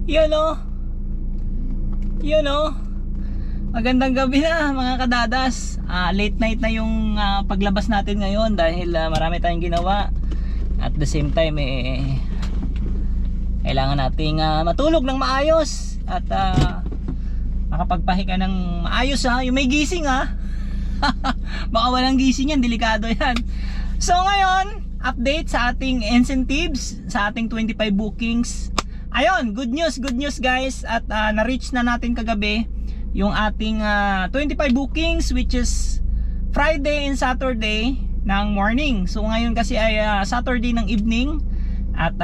Yun o. Yun o. Magandang gabi na mga kadadas. Late night na yung paglabas natin ngayon dahil marami tayong ginawa. At the same time kailangan nating matulog ng maayos at makapagpahinga ng maayos Yung may gising baka walang gising yan, delikado yan. So ngayon, update sa ating incentives, sa ating 25 bookings. Ayun, good news guys. At na-reach na natin kagabi yung ating 25 bookings, which is Friday and Saturday ng morning. So ngayon kasi ay Saturday ng evening. At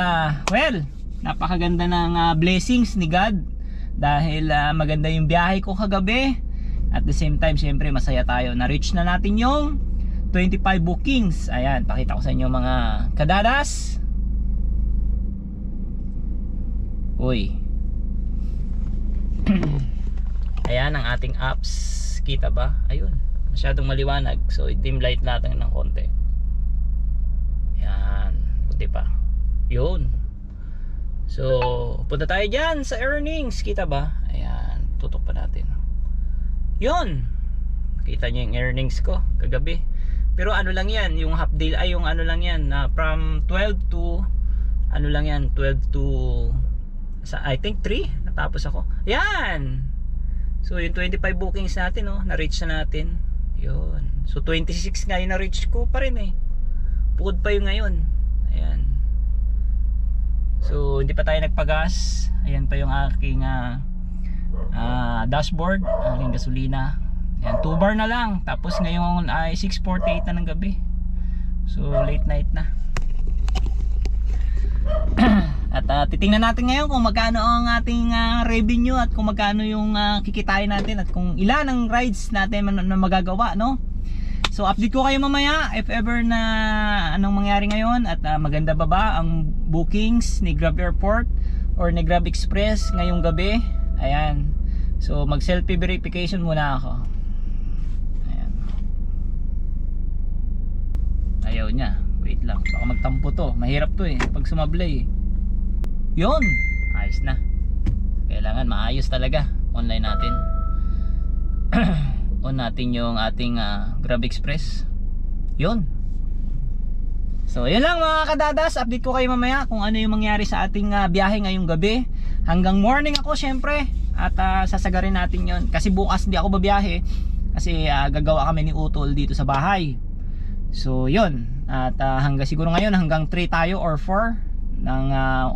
well, napakaganda ng blessings ni God dahil maganda yung biyahe ko kagabi. At the same time, syempre masaya tayo. Na-reach na natin yung 25 bookings. Ayan, pakita ko sa inyo mga kadadas. Uy. Ayan ang ating apps. Kita ba? Ayun, masyadong maliwanag. So dim light natin ng konti. Ayan, puti pa. Yun. So punta tayo dyan sa earnings. Kita ba? Ayan, tutok pa natin. Yun, kita nyo yung earnings ko kagabi. Pero ano lang yan, yung half day ay yung ano lang yan, from 12 to ano lang yan, 12 to I think 3 natapos ako. Yan. So yung 25 bookings natin na-reach na natin. Yun. So 26 ngayon na-reach ko pa rin Bukod pa yung ngayon. Ayan. So hindi pa tayo nagpagas. Ayan pa yung aking dashboard, aking gasolina. Ayan, 2 bar na lang. Tapos ngayon ay 6:48 na ng gabi. So late night na. At titingnan natin ngayon kung magkano ang ating revenue at kung magkano yung kikitain natin at kung ilan ang rides natin na magagawa, no? So update ko kayo mamaya if ever na anong mangyari ngayon at maganda ba ang bookings ni Grab Airport or ni Grab Express ngayong gabi. Ayan. So mag selfie verification muna ako. Ayan. Ayaw niya. Wait lang, baka magtampo to. Mahirap to pag sumablay Yun, ayos na. Kailangan maayos talaga. Online natin. On natin yung ating Grab Express. Yun. So yun lang mga kadadas. Update ko kayo mamaya kung ano yung mangyari sa ating biyahe ngayong gabi. Hanggang morning ako syempre. At sasagarin natin yon. Kasi bukas hindi ako babiyahe. Kasi gagawa kami ni Utol dito sa bahay. So yun. At hanggang siguro ngayon hanggang 3 tayo or 4 ng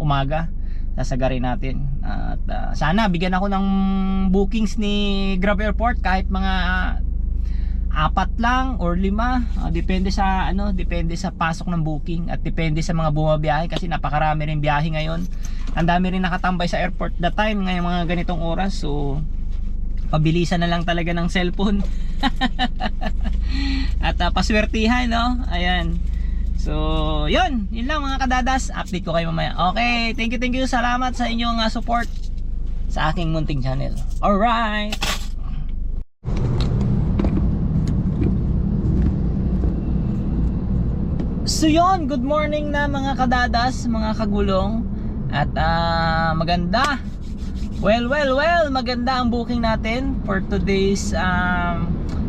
umaga sasagarin natin. At sana bigyan ako ng bookings ni Grab Airport kahit mga 4 lang or 5. Depende sa depende sa pasok ng booking at depende sa mga bumabiyahe kasi napakarami rin biyahe ngayon. Ang dami rin nakatambay sa airport that time ngayong mga ganitong oras. So pabilisan na lang talaga ng cellphone. At paswertihan, ayan. So yun lang mga kadadas. Update ko kayo mamaya. Okay, thank you. Salamat sa inyong support sa aking munting channel. Alright. So yun, good morning na mga kadadas, mga kagulong. At maganda. Well, maganda ang booking natin for today's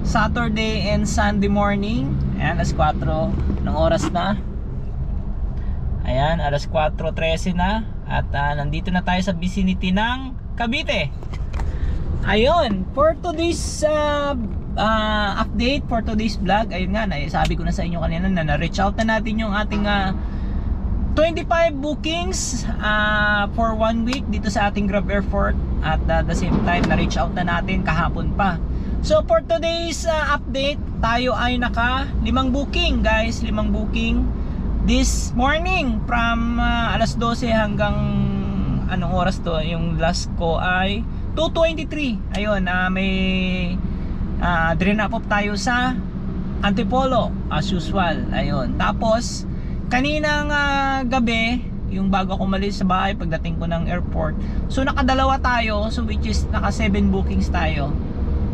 Saturday and Sunday morning. Ayan, alas 4 ng oras na. Ayan, alas 4:13 na. At nandito na tayo sa vicinity ng Cavite. Ayun, for today's update, for today's vlog, ayun nga, sabi ko na sa inyo kanina na na-reach out na natin yung ating 25 bookings for 1 week dito sa ating Grab Airport. At the same time, na-reach out na natin kahapon pa. So for today's update, tayo ay naka 5 booking guys, 5 booking this morning from alas 12 hanggang anong oras to, yung last ko ay 2:23. Ayun, may drain up tayo sa Antipolo as usual. Ayun, tapos kaninang gabi, yung bago ako umalis sa bahay pagdating ko ng airport, so nakadalawa tayo, so which is naka 7 bookings tayo.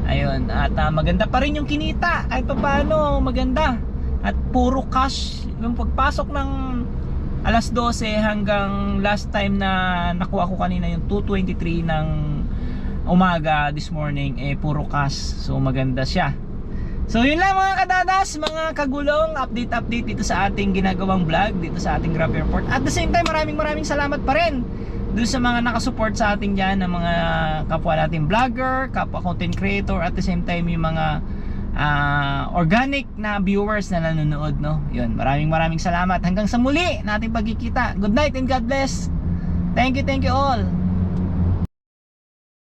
Ayun, at maganda pa rin yung kinita kahit pa paano, maganda. At puro cash yung pagpasok ng alas 12 hanggang last time na nakuha ko kanina yung 2:23 ng umaga this morning, puro cash. So maganda siya. So yun lang mga kadadas, mga kagulong, update dito sa ating ginagawang vlog dito sa ating Grab Airport. At the same time, maraming salamat pa rin doon sa mga nakasupport sa ating dyan, ng mga kapwa nating vlogger, kapwa content creator, at the same time yung mga organic na viewers na nanonood, no? Yun, maraming salamat. Hanggang sa muli nating pagkikita. Good night and God bless. Thank you all.